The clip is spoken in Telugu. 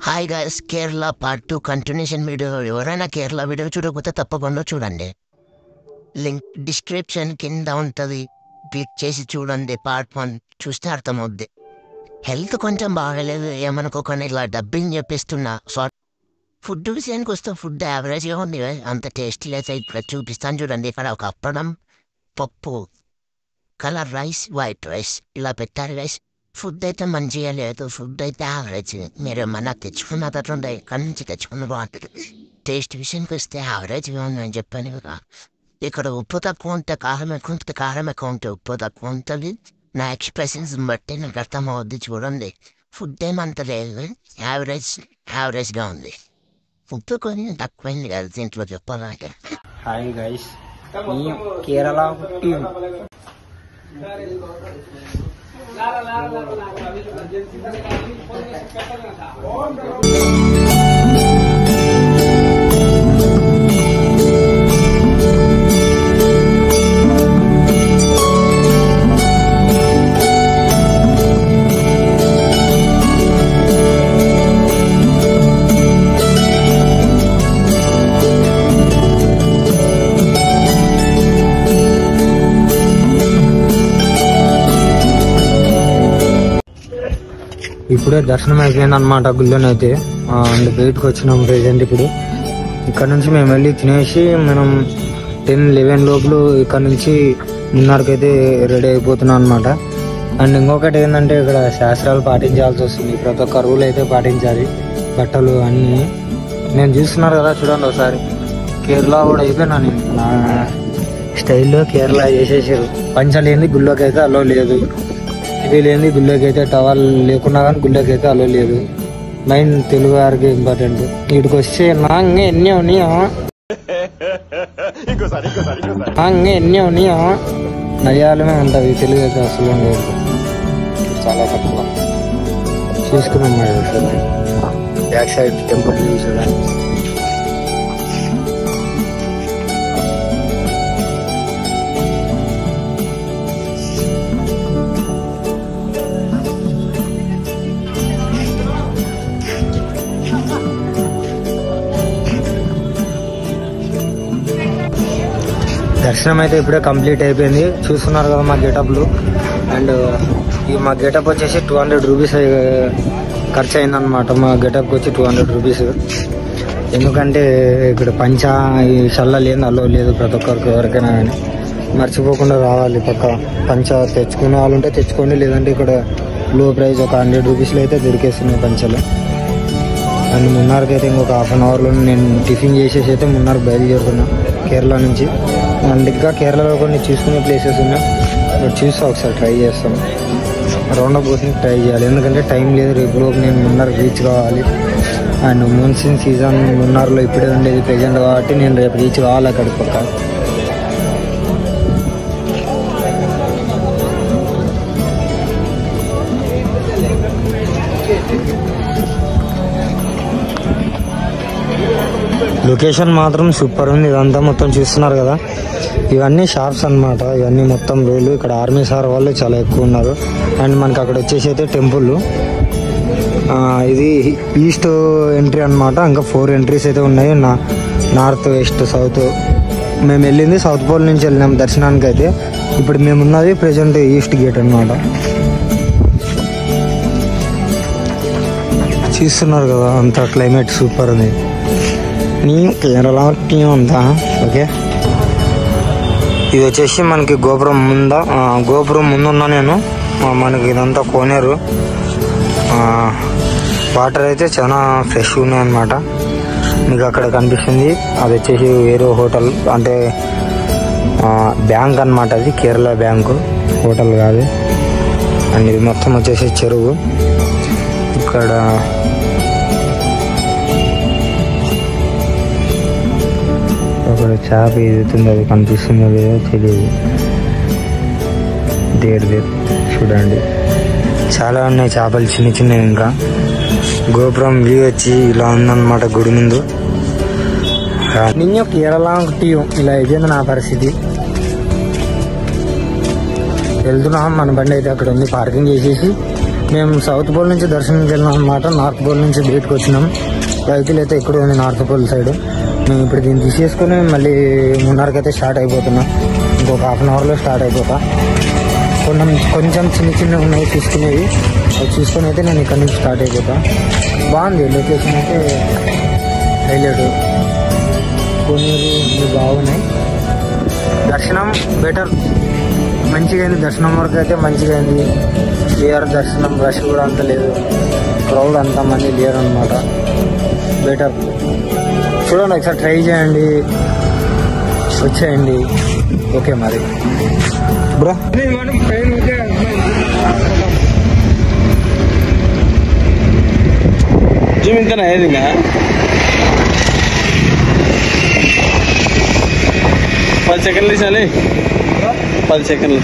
Hi guys, Kerala part 2 continuation video. ఎవరైనా కేరళ వీడియో చూడకపోతే తప్పకుండా చూడండి. లింక్ డిస్క్రిప్షన్ కింద ఉంటుంది, క్లిక్ చేసి చూడండి. పార్ట్ 1 చూస్తే అర్థమవుద్ది. హెల్త్ కొంచెం బాగలేదు ఏమనుకోకుండా ఇలా డబ్బింగ్ చెప్పిస్తున్నా. ఫుడ్ విషయానికి వస్తే ఫుడ్ యావరేజ్గా ఉంది, అంత టేస్టీ అయితే ఇక్కడ చూపిస్తాను చూడండి. ఇక్కడ ఒక అప్పడం, పప్పు, కలర్ రైస్, వైట్ రైస్ ఇలా పెట్టారు గైస్. ఫుడ్ అయితే మంచిగా లేదు, ఫుడ్ అయితే యావరేజ్. మీరు ఏమన్నా తెచ్చుకున్న తట్టుండే ఇక్కడి నుంచి తెచ్చుకున్న బాగుంటుంది. టేస్ట్ విషయానికి వస్తే యావరేజ్గా ఉందని చెప్పాను కదా. ఇక్కడ ఉప్పు తక్కువ ఉంటే కారం ఎక్కువ ఉంటుంది, కారం ఎక్కువ ఉంటే ఉప్పు తక్కువ ఉంటుంది. నా ఎక్స్ప్రెషన్స్ బట్టి నాకు అర్థమవుద్ది చూడండి. ఫుడ్ ఏమంత లేదు, యావరేజ్గా ఉంది. ఉప్పు కొంచెం తక్కువైంది కదా దీంట్లో చెప్పాలంటే. హాయ్ గైస్, కేరళ టీమ్ ఇప్పుడే దర్శనం అయిపోయింది అనమాట గుళ్ళోనైతే. అండ్ బయటకు వచ్చినాం ప్రెజెంట్. ఇప్పుడు ఇక్కడ నుంచి మేము వెళ్ళి తినేసి మనం 10-11 లోపల ఇక్కడ నుంచి మున్నార్కి అయితే రెడీ అయిపోతున్నాం అనమాట. అండ్ ఇంకొకటి ఏంటంటే ఇక్కడ శాస్త్రాలు పాటించాల్సి వస్తుంది. ప్రతి ఒక్క రూల్ అయితే పాటించాలి. బట్టలు అన్నీ నేను చూస్తున్నారు కదా చూడండి ఒకసారి. కేరళ కూడా అయిపోయినా నేను నా స్టైల్లో కేరళ చేసేసారు. పంచలేంది గుళ్ళోకి అయితే అలో లేదు, ఇవి లేని గుళ్ళోకి అయితే టవల్ లేకున్నా కానీ గుళ్ళోకి అయితే అలో లేదు. మెయిన్ తెలుగు వారికి ఇంపార్టెంట్. వీటికి వస్తే ఎన్ని ఉన్నాయా మలయాళమే ఉంటుంది, తెలుగు అయితే అసలు లేదు, చాలా తక్కువ. చూసుకున్నాం బ్యాక్ సైడ్ టెంపుల్ చూసాను. దర్శనం అయితే ఇప్పుడే కంప్లీట్ అయిపోయింది. చూస్తున్నారు కదా మా గెటప్లు. అండ్ ఈ మా గెటప్ వచ్చేసి 200 రూపీస్ ఖర్చు అయిందనమాట. మా గెటప్కి వచ్చి 200 రూపీస్. ఎందుకంటే ఇక్కడ పంచా ఈ షల్ల లేని అలో లేదు ప్రతి ఒక్కరికి. ఎవరికైనా కానీ మర్చిపోకుండా రావాలి. పక్క పంచా తెచ్చుకునే వాళ్ళు ఉంటే తెచ్చుకోండి, లేదంటే ఇక్కడ లో ప్రైస్ ఒక 100 రూపీస్లో అయితే దొరికేస్తున్నాయి పంచలు. అండ్ మున్నార్కి అయితే ఇంకొక హాఫ్ అన్ అవర్లో నేను టిఫిన్ చేసేసి అయితే మున్నార్కి బయలుదేరుతున్నా కేరళ నుంచి. అండ్ ఇంకా కేరళలో కొన్ని చూసుకునే ప్లేసెస్ ఉన్నాయి, బట్ చూస్తా ఒకసారి ట్రై చేస్తాను. రౌండ్ అప్ బోట్ని ట్రై చేయాలి, ఎందుకంటే టైం లేదు. రేపులోపు నేను మున్నార్ రీచ్ కావాలి. అండ్ మాన్సూన్ సీజన్ మున్నార్లో ఇప్పుడే ఉండేది ప్రెజెంట్ కాబట్టి నేను రేపు రీచ్ కావాలి అక్కడికి పక్క. లొకేషన్ మాత్రం సూపర్ ఉంది. ఇదంతా మొత్తం చూస్తున్నారు కదా, ఇవన్నీ షాప్స్ అనమాట. ఇవన్నీ మొత్తం రోడ్లు. ఇక్కడ ఆర్మీ సార్ వాళ్ళు చాలా ఎక్కువ ఉన్నారు. అండ్ మనకి అక్కడ వచ్చేసి అయితే టెంపుల్. ఇది ఈస్ట్ ఎంట్రీ అనమాట. ఇంకా 4 ఎంట్రీస్ అయితే ఉన్నాయి, నార్త్, వెస్ట్, సౌత్. మేము వెళ్ళింది సౌత్ పోల్ నుంచి వెళ్ళినాం దర్శనానికి అయితే. ఇప్పుడు మేము ఉన్నది ప్రెజెంట్ ఈస్ట్ గేట్ అనమాట. చూస్తున్నారు కదా, అంత క్లైమేట్ సూపర్ ఉంది. నేను కేరళ టీం అంతా ఓకే. ఇది వచ్చేసి మనకి గోపురం ముందున్నా నేను. మనకి ఇదంతా కోనేరు. వాటర్ అయితే చాలా ఫ్రెష్ ఉన్నాయి అనమాట. మీకు అక్కడ కనిపిస్తుంది అది వచ్చేసి వేరే హోటల్, అంటే బ్యాంక్ అనమాట. అది కేరళ బ్యాంకు, హోటల్ కాదు. అండ్ ఇది మొత్తం వచ్చేసి చెరువు. ఇక్కడ ఒక చేప ఎదుగుతుంది, అది కనిపిస్తుందో లేదో తెలియదు. దేర్ చూడండి, చాలా ఉన్నాయి చేపలు చిన్న చిన్నవి. ఇంకా గోపురం వ్యూ వచ్చి ఇలా ఉందన్నమాట గుడి ముందు. నిన్న కేరళ టీం ఇలా అయిపోయింది నా పరిస్థితి. వెళ్తున్నాం. మన బండి అయితే అక్కడ ఉంది, పార్కింగ్ చేసేసి మేము సౌత్ పోల్ నుంచి దర్శనంకి వెళ్ళినాం అనమాట. నార్త్ పోల్ నుంచి బయటకు వచ్చినాం. వెహికల్ అయితే ఇక్కడ ఉంది నార్త్ పోల్ సైడ్. మేము ఇప్పుడు దీన్ని తీసేసుకుని మళ్ళీ మున్నార్కి అయితే స్టార్ట్ అయిపోతున్నాం. ఇంకొక హాఫ్ అన్ అవర్లో స్టార్ట్ అయిపోతా. కొంచెం చిన్న ఉన్నాయి చూసుకునేవి. అవి చూసుకొని అయితే నేను ఇక్కడ నుంచి స్టార్ట్ అయిపోతా. బాగుంది లొకేషన్ అయితే హైలైట్. కోనేరు ఇవి బాగున్నాయి. దర్శనం బెటర్, మంచిగా అయింది. దర్శనం వరకు అయితే మంచిగా అయింది. క్లియర్ దర్శనం, రష్ కూడా అంత లేదు, క్రౌడ్ అంతా మంది లేరు అనమాట. బెటర్. చూడండి ఒకసారి ట్రై చేయండి, వచ్చేయండి. ఓకే మరి బ్రో. జిమ్ ఇంకా ఏది ఇంకా 10 సెకండ్లు ఇవ్వాలి. 10 సెకండ్లు.